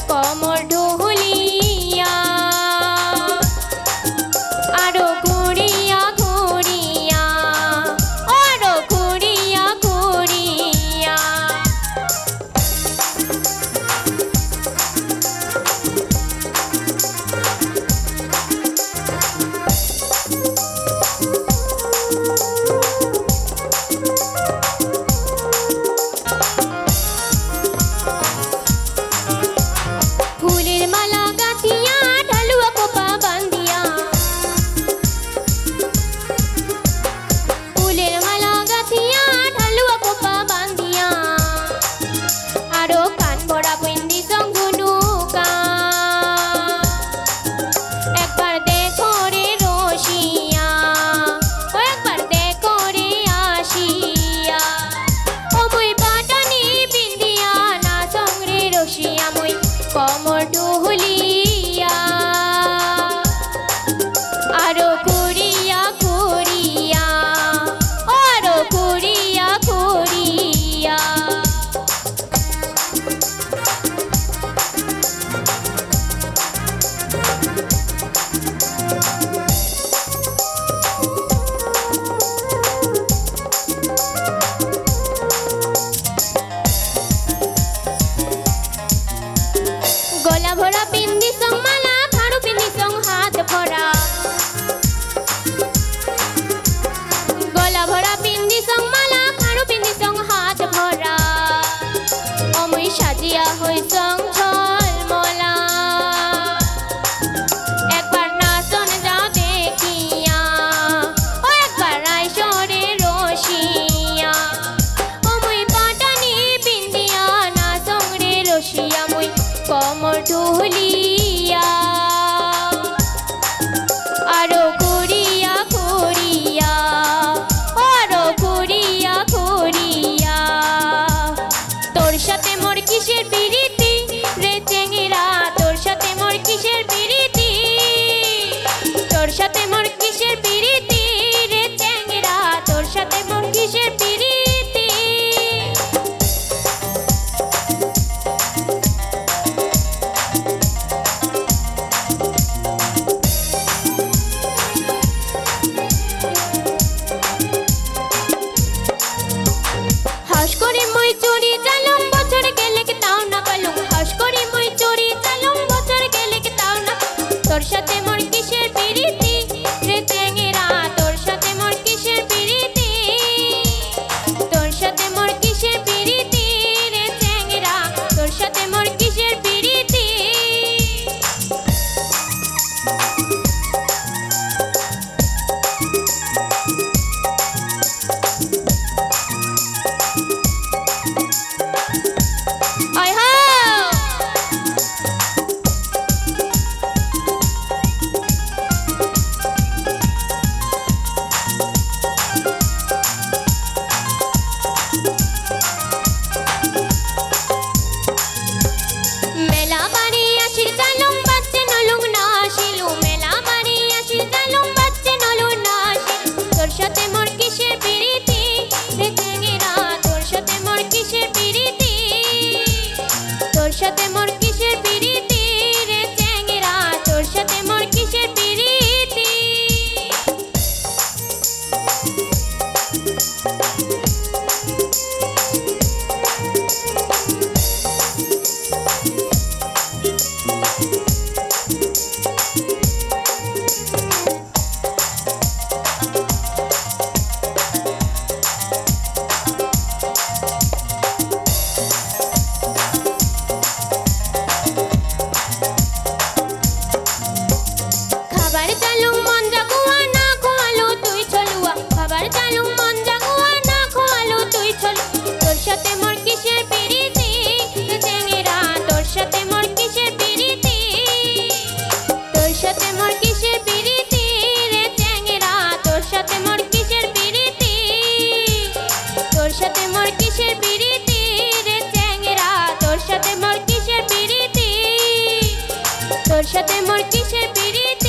কমর ঢুলিয়া আরো ঘুরিয়া ঘুরিয়া আরো ঘুরিয়া ঘুরিয়া ফুলের মালা গাঁথিয়া ঢালুয়া কোপা বান্ধিয়া ফুলের মালা গাঁথিয়া ঢালুয়া কোপা বান্ধিয়া আরো কান ভরা বিন্দি সঙ্গুনুকা একবার দেখো রে রসিয়া ও একবার দেখো রে আসিয়া ও মুই বাটানি বিন্দিয়া না সঙ্গে রসিয়া মুই কমর ঢুলিয়া আরো ঘুরিয়া ঘুরিয়া আরো ঘুরিয়া ঘুরিয়া গলা ভরা বিন্দি সং মালা খাড়ু বিন্দি সং হাত ভরা গলা ভরা বিন্দি সং মালা খাড়ু বিন্দি সং হাত ভরা অমুই সাজিয়া হই সং ঝলমলা একবার নাচন যাও দেখিয়া ও একবার আইসরে রসিয়া অমুই পাটানি বিন্দিয়া না সঙ্গে রসিয়া মুই কমর ঢুলিয়া আরো ঘুরিয়া ঘুরিয়া আরো ঘুরিয়া ঘুরিয়া তোর সাথে মোর কিসের বিরীতি রে চেঙ্গিরা তোর সাথে মোর কিসের বিরীতি তোর সাথে মোর কিসের বিরীতি রে চেঙ্গিরা তোর সাথে মোর কিসের বিরীতি হাস করে মই চুরি চালুম বছর গেলে কি তাও না পালুম হাস করে মই চুরি চালুম বছর গেলে কি তাও না তোর সাথে মোর কিসের বিরীতি রে চেঙ্গিরা তোর সাথে মোর কিসের বিরীতি তোর সাথে মোর কিসের বিরীতি রে চেঙ্গিরা তোর সাথে মোর কিসের বিরীতি আয় হা মেলা বাড়ি আসির চালুম বাচ্চে নলুম না আসিলু মেলা বাড়ি আসির চালুম বাচ্চে নলুম না আসিলু তোর সাথে মোর কিসের বিরীতি রে চেঙ্গিরা তোর সাথে মোর কিসের বিরীতি তোর সাথে মোর কিসের বিরীতি রে চেঙ্গিরা তোর সাথে মোর কিসের বিরীতি খাবার চালু মন জাগুয়া না খোয়ালো তুই চলুয়া খাবার চালু মন জাগুয়া না খোয়ালো তুই চলু তোর সাথে মোর কিসের বিরীতি রে চেঙ্গিরা তোর সাথে মোর কিসের বিরীতি তোর সাথে মোর কিসের বিরীতি রে চেঙ্গিরা তোর সাথে মোর কিসের বিরীতি তোর সাথে মোর কিসের বিরীতি রে চেঙ্গিরা তোর সাথে মোর কিসের বিরীতি তোর সাথে মোর কিসের বিরীতি